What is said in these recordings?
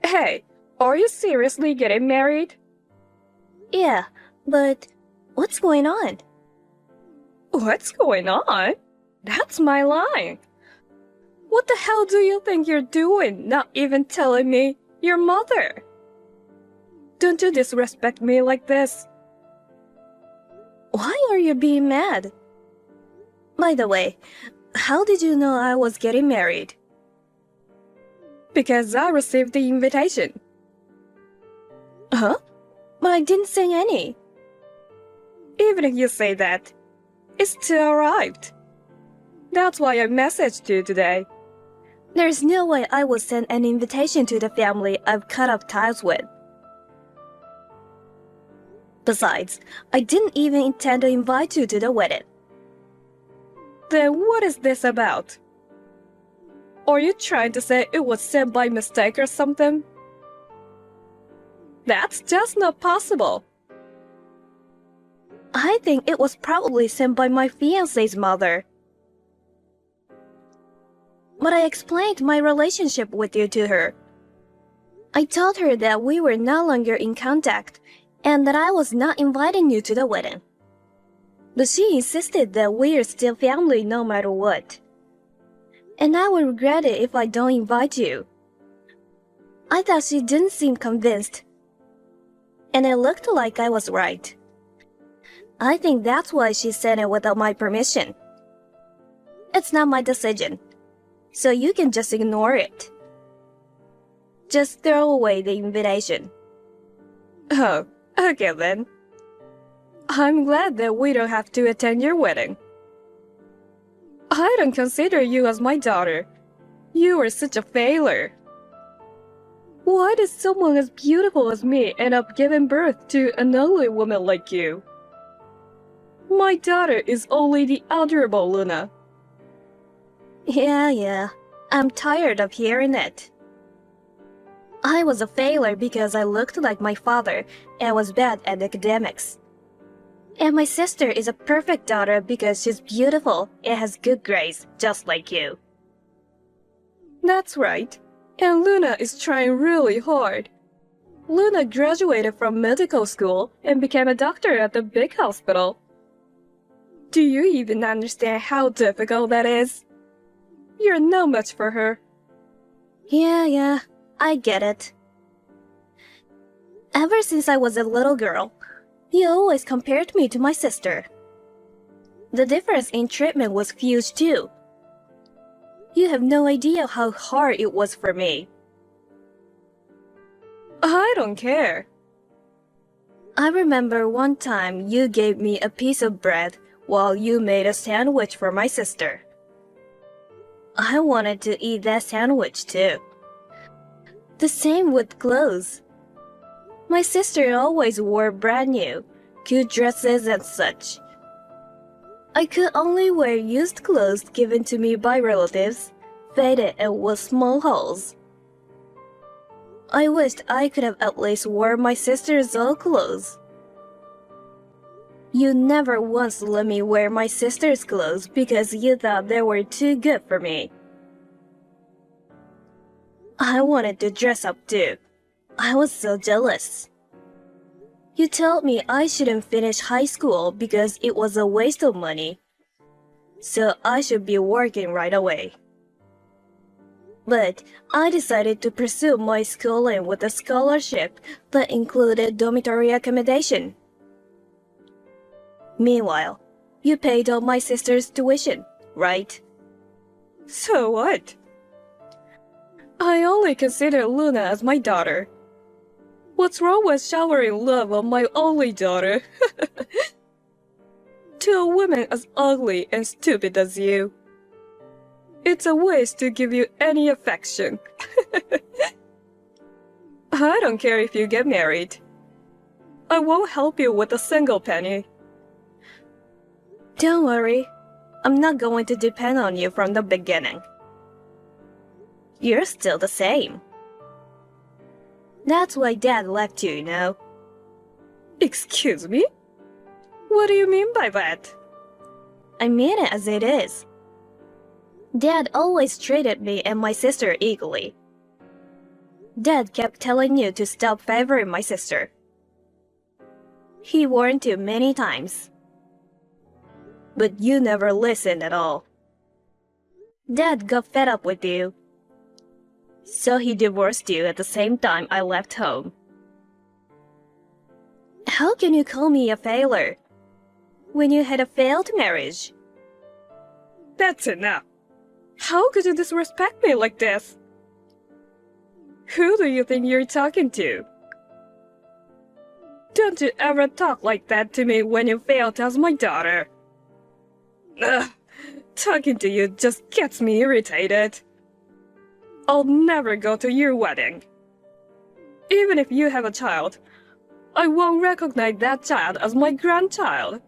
Hey, are you seriously getting married? Yeah, but what's going on? What's going on? That's my line. What the hell do you think you're doing, not even telling me your mother? Don't you disrespect me like this. Why are you being mad? By the way, how did you know I was getting married? Because I received the invitation. Huh? But I didn't send any. Even if you say that, it still arrived. That's why I messaged you today. There's no way I would send an invitation to the family I've cut off ties with. Besides, I didn't even intend to invite you to the wedding. Then what is this about? Are you trying to say it was sent by mistake or something? That's just not possible. I think it was probably sent by my fiancé's mother. But I explained my relationship with you to her. I told her that we were no longer in contact and that I was not inviting you to the wedding. But she insisted that we are still family no matter what. And I would regret it if I don't invite you. I thought she didn't seem convinced. And it looked like I was right. I think that's why she sent it without my permission. It's not my decision, so you can just ignore it. Just throw away the invitation. Oh, okay then. I'm glad that we don't have to attend your wedding. I don't consider you as my daughter. You are such a failure. Why did someone as beautiful as me end up giving birth to an ugly woman like you? My daughter is only the adorable Luna. Yeah, I'm tired of hearing it. I was a failure because I looked like my father and was bad at academics. And my sister is a perfect daughter because she's beautiful and has good grades, just like you. That's right. And Luna is trying really hard. Luna graduated from medical school and became a doctor at the big hospital. Do you even understand how difficult that is? You're no match for her. Yeah, I get it. Ever since I was a little girl, you always compared me to my sister. The difference in treatment was huge too. You have no idea how hard it was for me. I don't care. I remember one time you gave me a piece of bread while you made a sandwich for my sister. I wanted to eat that sandwich too. The same with clothes. My sister always wore brand new, cute dresses and such. I could only wear used clothes given to me by relatives, faded and with small holes. I wished I could have at least worn my sister's old clothes. You never once let me wear my sister's clothes because you thought they were too good for me. I wanted to dress up too. I was so jealous. You told me I shouldn't finish high school because it was a waste of money. So I should be working right away. But I decided to pursue my schooling with a scholarship that included dormitory accommodation. Meanwhile, you paid all my sister's tuition, right? So what? I only consider Luna as my daughter. What's wrong with showering love on my only daughter? To a woman as ugly and stupid as you. It's a waste to give you any affection. I don't care if you get married. I won't help you with a single penny. Don't worry, I'm not going to depend on you from the beginning. You're still the same. That's why Dad left you, you know. Excuse me? What do you mean by that? I mean it as it is. Dad always treated me and my sister equally. Dad kept telling you to stop favoring my sister. He warned you many times. But you never listened at all. Dad got fed up with you. So he divorced you at the same time I left home. How can you call me a failure when you had a failed marriage? That's enough. How could you disrespect me like this? Who do you think you're talking to? Don't you ever talk like that to me when you failed as my daughter. Ugh, talking to you just gets me irritated. I'll never go to your wedding. Even if you have a child, I won't recognize that child as my grandchild.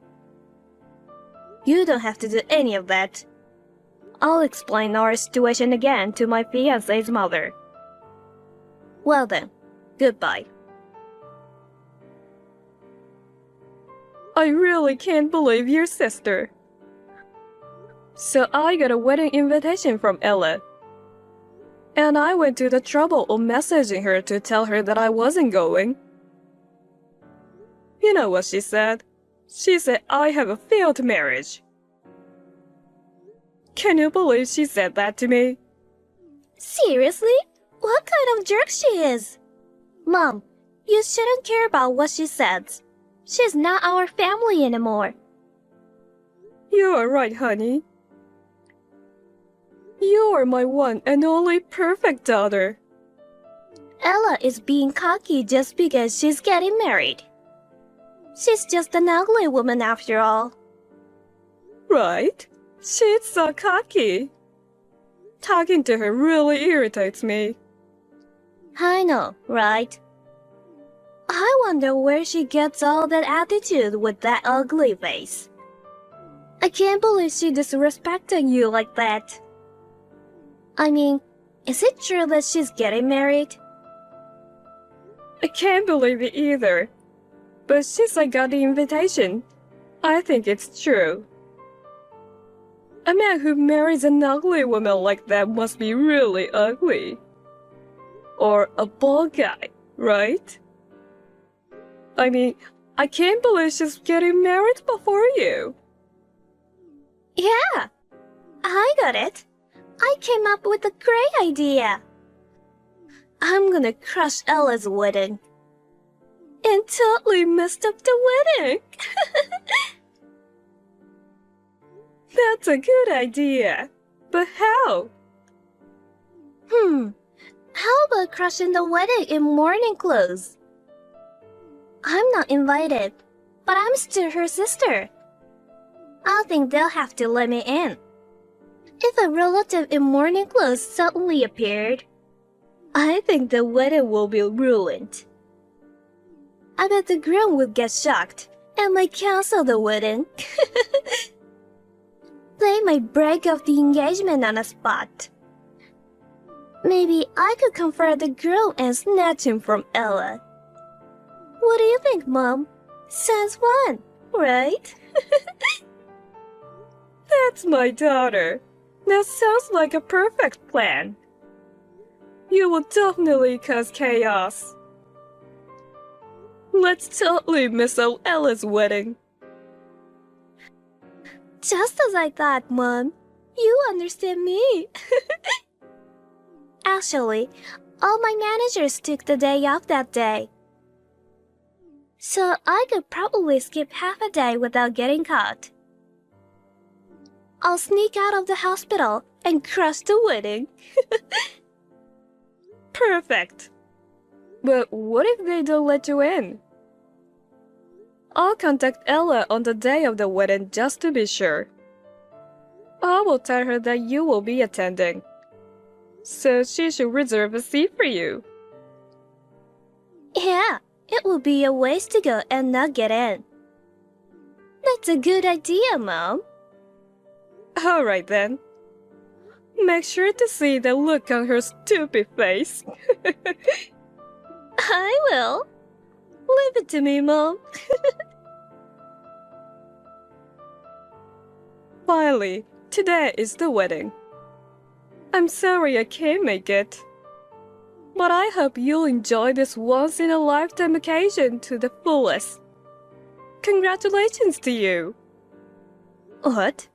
You don't have to do any of that. I'll explain our situation again to my fiancé's mother. Well then, goodbye. I really can't believe your sister. So I got a wedding invitation from Ella. And I went to the trouble of messaging her to tell her that I wasn't going. You know what she said? She said I have a failed marriage. Can you believe she said that to me? Seriously? What kind of jerk she is? Mom, you shouldn't care about what she says. She's not our family anymore. You are right, honey. You are my one and only perfect daughter. Ella is being cocky just because she's getting married. She's just an ugly woman after all. Right? She's so cocky. Talking to her really irritates me. I know, right? I wonder where she gets all that attitude with that ugly face. I can't believe she disrespected you like that. I mean, is it true that she's getting married? I can't believe it either. But since I got the invitation, I think it's true. A man who marries an ugly woman like that must be really ugly. Or a bald guy, right? I mean, I can't believe she's getting married before you. Yeah, I got it. I came up with a great idea. I'm gonna crush Ella's wedding. And totally messed up the wedding. That's a good idea. But how? How about crushing the wedding in mourning clothes? I'm not invited, but I'm still her sister. I think they'll have to let me in. If a relative in mourning clothes suddenly appeared, I think the wedding will be ruined. I bet the groom would get shocked and might cancel the wedding. They might break off the engagement on the spot. Maybe I could comfort the groom and snatch him from Ella. What do you think, Mom? Sounds fun, right? That's my daughter. That sounds like a perfect plan. You will definitely cause chaos. Let's totally miss out Ella's wedding. Just as I thought, Mom. You understand me. Actually, all my managers took the day off that day. So I could probably skip half a day without getting caught. I'll sneak out of the hospital and crush the wedding. Perfect. But what if they don't let you in? I'll contact Ella on the day of the wedding just to be sure. I will tell her that you will be attending. So she should reserve a seat for you. Yeah, it will be a waste to go and not get in. That's a good idea, Mom. Alright then. Make sure to see the look on her stupid face. I will. Leave it to me, Mom. Finally, today is the wedding. I'm sorry I can't make it. But I hope you'll enjoy this once-in-a-lifetime occasion to the fullest. Congratulations to you! What?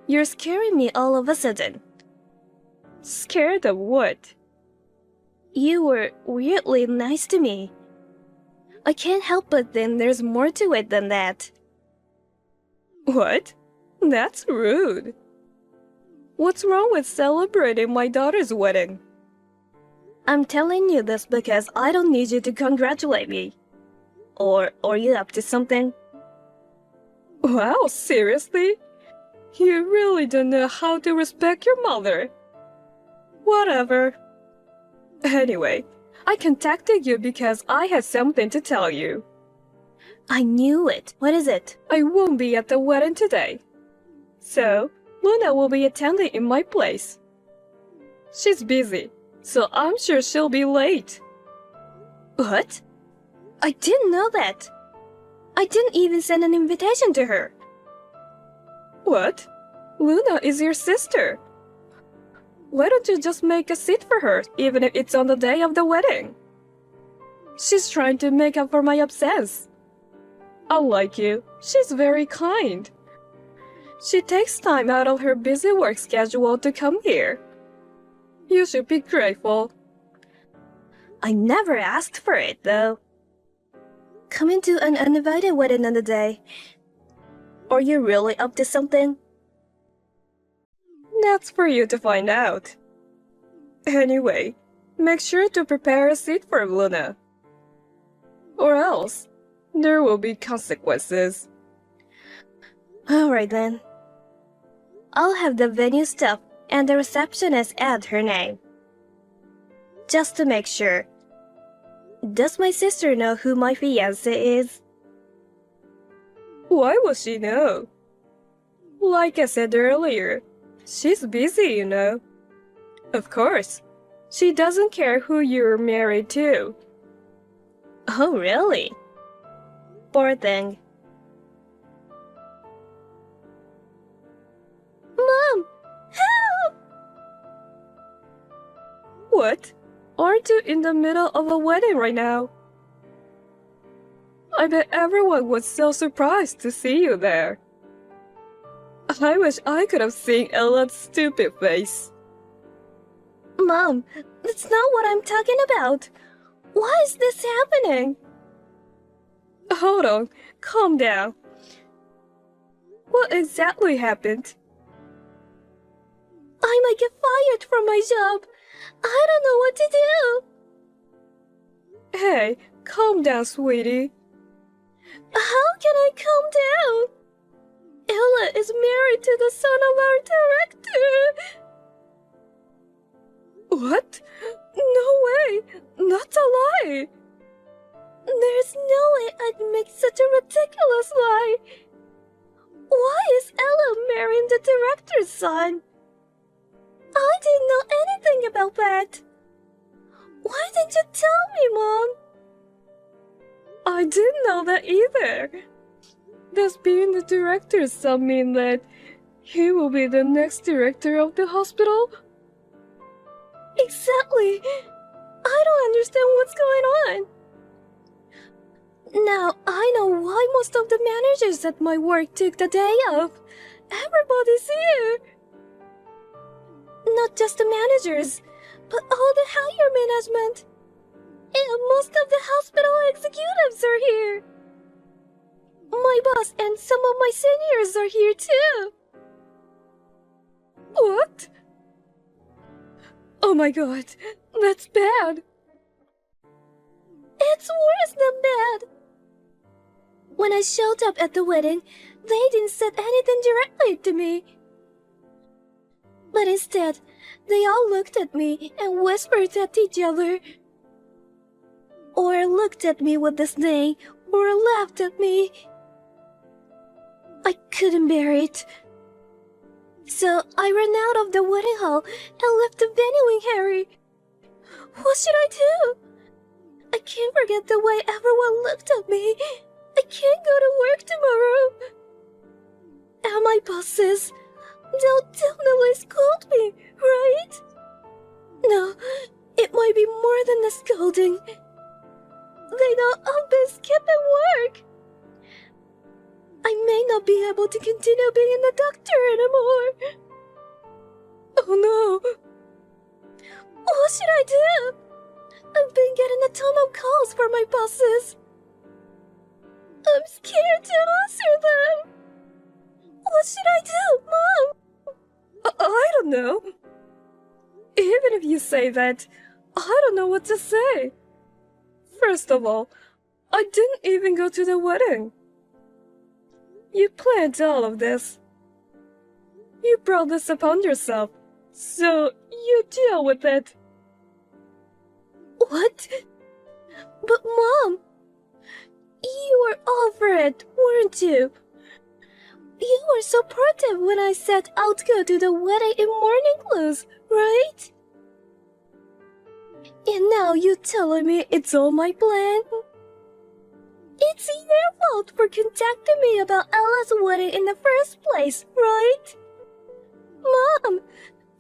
You're scaring me all of a sudden. Scared of what? You were weirdly nice to me. I can't help but think there's more to it than that. What? That's rude. What's wrong with celebrating my daughter's wedding? I'm telling you this because I don't need you to congratulate me. Or are you up to something? Wow, seriously? You really don't know how to respect your mother. Whatever. Anyway, I contacted you because I had something to tell you. I knew it. What is it? I won't be at the wedding today. So, Luna will be attending in my place. She's busy, so I'm sure she'll be late. What? I didn't know that. I didn't even send an invitation to her. What? Luna is your sister. Why don't you just make a seat for her, even if it's on the day of the wedding? She's trying to make up for my absence. Unlike you, she's very kind. She takes time out of her busy work schedule to come here. You should be grateful. I never asked for it, though. Coming to an uninvited wedding on the day. Are you really up to something? That's for you to find out. Anyway, make sure to prepare a seat for Luna. Or else, there will be consequences. Alright then. I'll have the venue staff and the receptionist add her name. Just to make sure. Does my sister know who my fiancé is? Why would she know? Like I said earlier, she's busy, you know. Of course, she doesn't care who you're married to. Oh, really? Poor thing. Mom! Help! What? Aren't you in the middle of a wedding right now? I bet everyone was so surprised to see you there. I wish I could have seen Ella's stupid face. Mom, that's not what I'm talking about. Why is this happening? Hold on, calm down. What exactly happened? I might get fired from my job. I don't know what to do. Hey, calm down, sweetie. How can I calm down? Ella is married to the son of our director. What? No way! That's a lie! There's no way I'd make such a ridiculous lie. Why is Ella marrying the director's son? I didn't know anything about that. Why didn't you tell me, Mom? I didn't know that either. Does being the director's son mean that he will be the next director of the hospital? Exactly. I don't understand what's going on. Now I know why most of the managers at my work took the day off. Everybody's here. Not just the managers, but all the higher management. And most of the hospital executives are here. My boss and some of my seniors are here too. What? Oh my god, that's bad. It's worse than bad. When I showed up at the wedding, they didn't say anything directly to me. But instead, they all looked at me and whispered at each other. Or looked at me with disdain, or laughed at me. I couldn't bear it. So I ran out of the wedding hall and left the venue in hurry. What should I do? I can't forget the way everyone looked at me. I can't go to work tomorrow. And my bosses, they'll definitely scold me, right? No, It might be more than a scolding. They know I've been skipping work. I may not be able to continue being a doctor anymore. Oh no. What should I do? I've been getting a ton of calls from my bosses. I'm scared to answer them. What should I do, Mom? I don't know. Even if you say that, I don't know what to say. First of all, I didn't even go to the wedding. You planned all of this. You brought this upon yourself, so you deal with it. What? But Mom, you were all for it, weren't you? You were supportive when I said I'd go to the wedding in morning clothes, right? And now you're telling me it's all my plan? It's your fault for contacting me about Ella's wedding in the first place, right? Mom,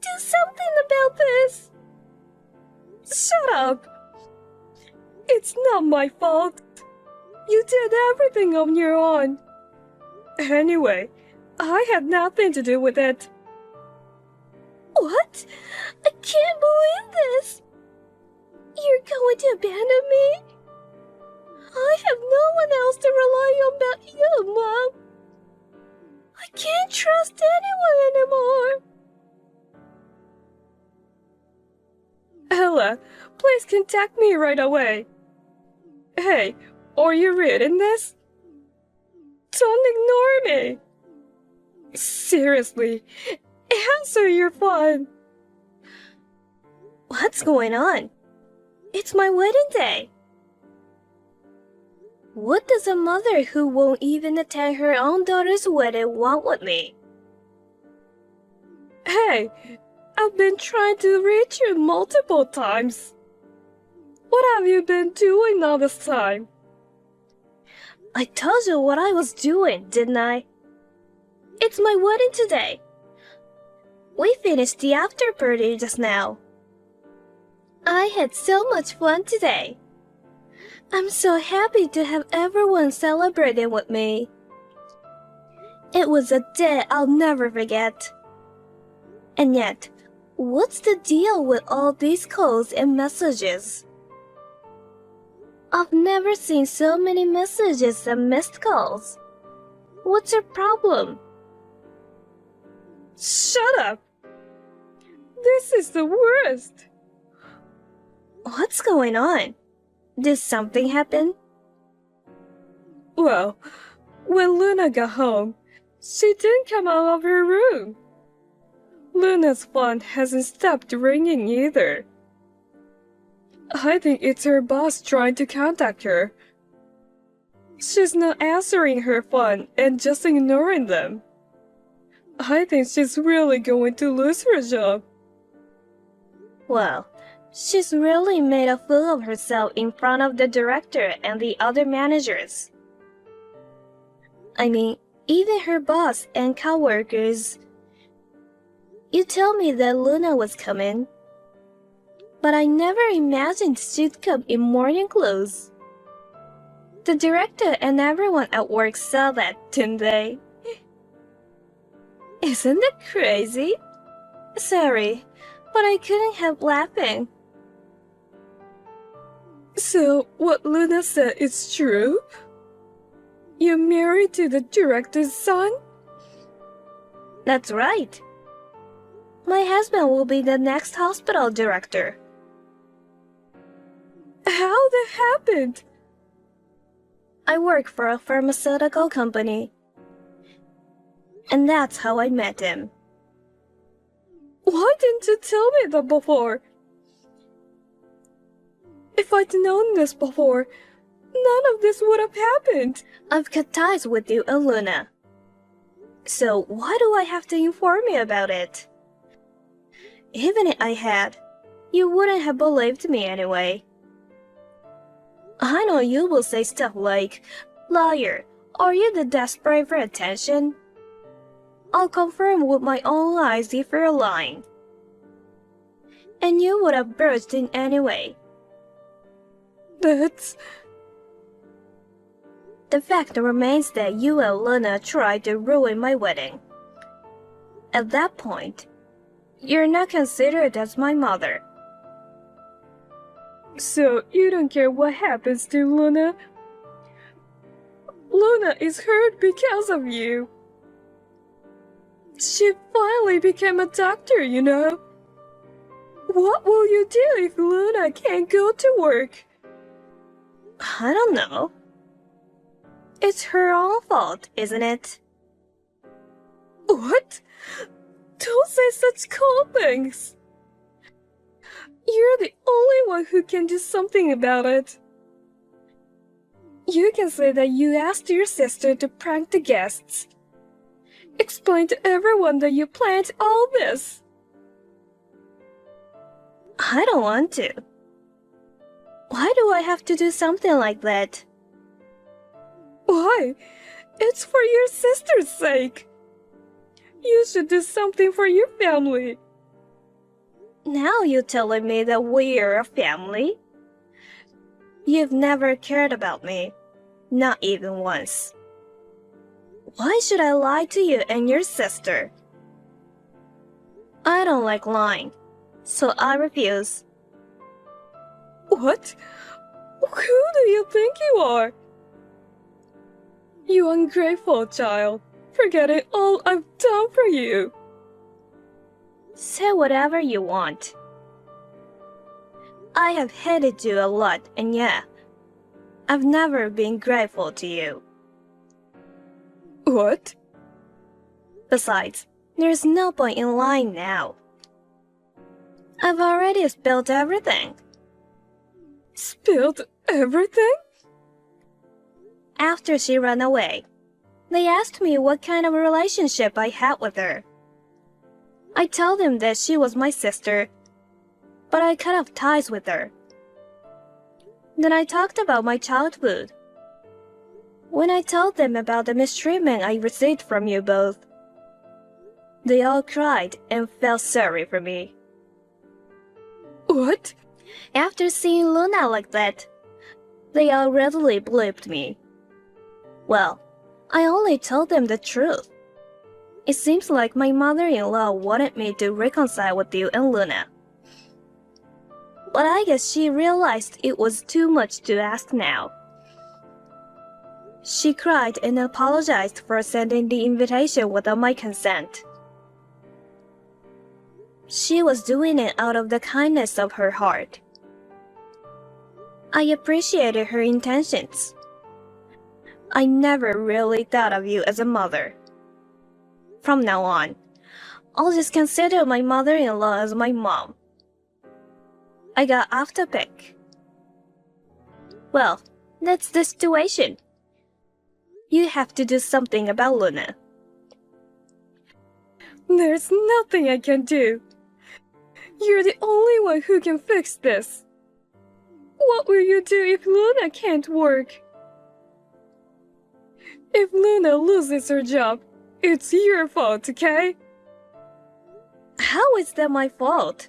do something about this. Shut up! It's not my fault. You did everything on your own. Anyway, I had nothing to do with it. What? I can't believe this. You're going to abandon me? I have no one else to rely on but you, Mom. I can't trust anyone anymore. Ella, please contact me right away. Hey, are you reading this? Don't ignore me. Seriously, answer your phone. What's going on? It's my wedding day. What does a mother who won't even attend her own daughter's wedding want with me? Hey, I've been trying to reach you multiple times. What have you been doing all this time? I told you what I was doing, didn't I? It's my wedding today. We finished the after party just now. I had so much fun today. I'm so happy to have everyone celebrating with me. It was a day I'll never forget. And yet, what's the deal with all these calls and messages? I've never seen so many messages and missed calls. What's your problem? Shut up! This is the worst. What's going on? Did something happen? Well, when Luna got home, she didn't come out of her room. Luna's phone hasn't stopped ringing either. I think it's her boss trying to contact her. She's not answering her phone and just ignoring them. I think she's really going to lose her job. Well, she's really made a fool of herself in front of the director and the other managers. I mean, even her boss and coworkers. You told me that Luna was coming, but I never imagined she'd come in morning clothes. The director and everyone at work saw that, didn't they? Isn't that crazy? Sorry, but I couldn't help laughing. So, what Luna said is true? You're married to the director's son? That's right. My husband will be the next hospital director. How that happened? I work for a pharmaceutical company. And that's how I met him. Why didn't you tell me that before? If I'd known this before, none of this would have happened. I've cut ties with you and Luna. So why do I have to inform you about it? Even if I had, you wouldn't have believed me anyway. I know you will say stuff like, "Liar, are you the desperate for attention?" I'll confirm with my own eyes if you're lying. and you would have burst in anyway. That's... The fact remains that you and Luna tried to ruin my wedding. At that point, you're not considered as my mother. So you don't care what happens to Luna? Luna is hurt because of you. She finally became a doctor, you know. What will you do if Luna can't go to work? I don't know. It's her own fault, isn't it? What? Don't say such cold things. You're the only one who can do something about it. You can say that you asked your sister to prank the guests. Explain to everyone that you planned all this. I don't want to. Why do I have to do something like that? Why? It's for your sister's sake. You should do something for your family. Now you're telling me that we're a family? You've never cared about me. Not even once. Why should I lie to you and your sister? I don't like lying, so I refuse. What? Who do you think you are? You ungrateful child, forgetting all I've done for you. Say whatever you want. I have hated you a lot, and yeah, I've never been grateful to you. What? Besides, there's no point in lying now. I've already spilled everything. Spilled everything? After she ran away, they asked me what kind of relationship I had with her. I told them that she was my sister, but I cut off ties with her. Then I talked about my childhood. When I told them about the mistreatment I received from you both, they all cried and felt sorry for me. What? After seeing Luna like that, they all readily believed me. Well, I only told them the truth. It seems like my mother-in-law wanted me to reconcile with you and Luna. But I guess she realized it was too much to ask now. She cried and apologized for sending the invitation without my consent. She was doing it out of the kindness of her heart. I appreciated her intentions. I never really thought of you as a mother. From now on, I'll just consider my mother-in-law as my mom. I got off topic. Well, that's the situation. You have to do something about Luna. There's nothing I can do. You're the only one who can fix this. What will you do if Luna can't work? If Luna loses her job, it's your fault, okay? How is that my fault?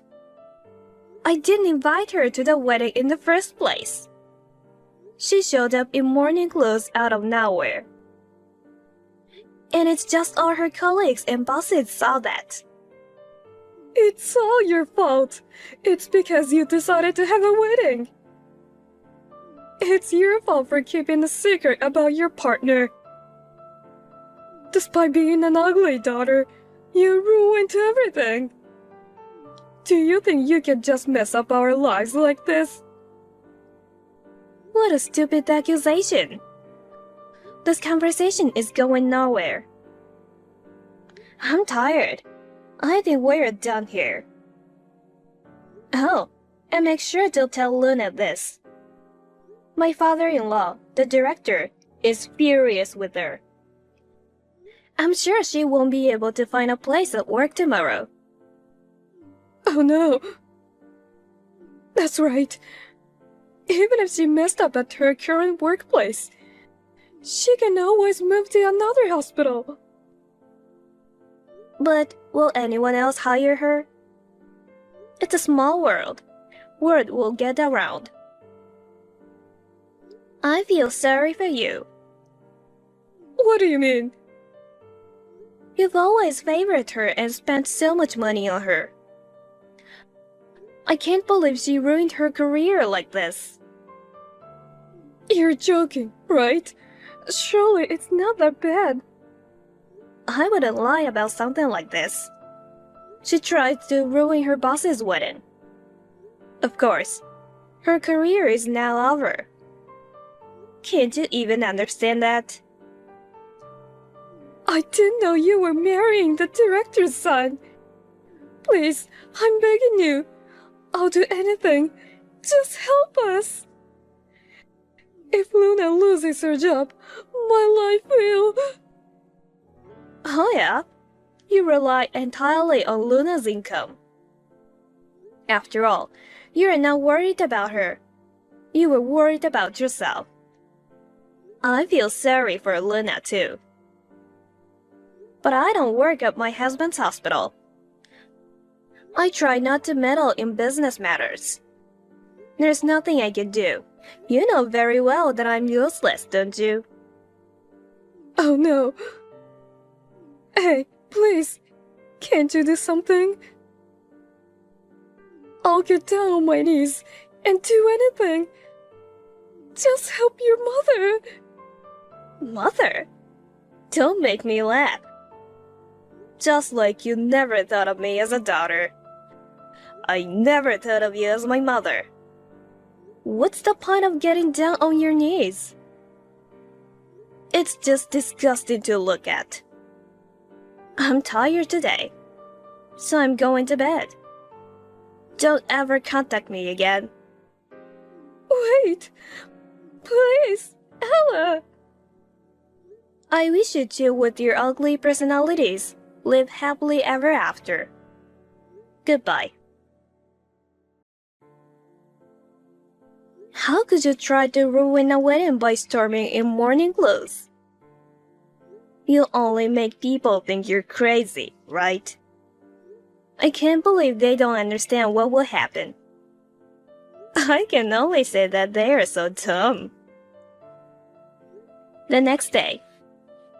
I didn't invite her to the wedding in the first place. She showed up in morning clothes out of nowhere. And it's just all her colleagues and bosses saw that. It's all your fault. It's because you decided to have a wedding. It's your fault for keeping a secret about your partner. Despite being an ugly daughter, you ruined everything. Do you think you can just mess up our lives like this? What a stupid accusation. This conversation is going nowhere. I'm tired. I think we're done here. Oh, and make sure to tell Luna this. My father-in-law, the director, is furious with her. I'm sure she won't be able to find a place at work tomorrow. Oh no. That's right. Even if she messed up at her current workplace, she can always move to another hospital. But will anyone else hire her? It's a small world. Word will get around. I feel sorry for you. What do you mean? You've always favored her and spent so much money on her. I can't believe she ruined her career like this. You're joking, right? Surely it's not that bad. I wouldn't lie about something like this. She tried to ruin her boss's wedding. Of course, her career is now over. Can't you even understand that? I didn't know you were marrying the director's son. Please, I'm begging you. I'll do anything. Just help us. If Luna loses her job, my life will... Oh yeah? You rely entirely on Luna's income. After all, you're not worried about her. You were worried about yourself. I feel sorry for Luna too. But I don't work at my husband's hospital. I try not to meddle in business matters. There's nothing I can do. You know very well that I'm useless, don't you? Oh no. Hey, please, can't you do something? I'll get down on my knees and do anything. Just help your mother. Mother? Don't make me laugh. Just like you never thought of me as a daughter. I never thought of you as my mother. What's the point of getting down on your knees? It's just disgusting to look at. I'm tired today, so I'm going to bed. Don't ever contact me again. Wait, please, Ella. I wish you two with your ugly personalities live happily ever after. Goodbye. How could you try to ruin a wedding by storming in morning clothes? You only make people think you're crazy, right? I can't believe they don't understand what will happen. I can only say that they are so dumb. The next day,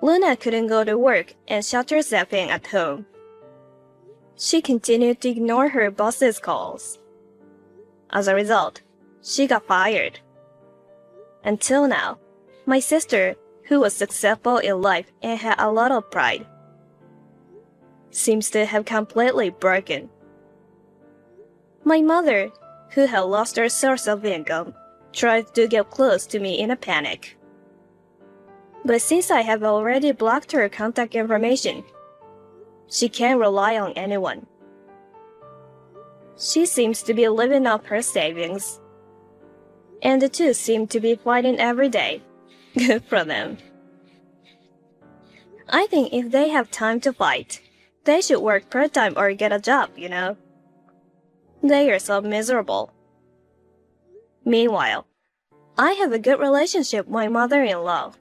Luna couldn't go to work and shut herself in at home. She continued to ignore her boss's calls. As a result, she got fired. Until now, my sister, who was successful in life and had a lot of pride, seems to have completely broken. My mother, who had lost her source of income, tried to get close to me in a panic. But since I have already blocked her contact information, she can't rely on anyone. She seems to be living off her savings. And the two seem to be fighting every day. Good for them. I think if they have time to fight, they should work part-time or get a job, you know. They are so miserable. Meanwhile, I have a good relationship with my mother-in-law.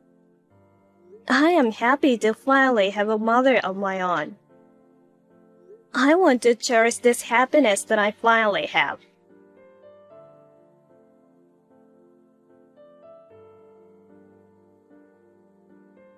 I am happy to finally have a mother of my own. I want to cherish this happiness that I finally have.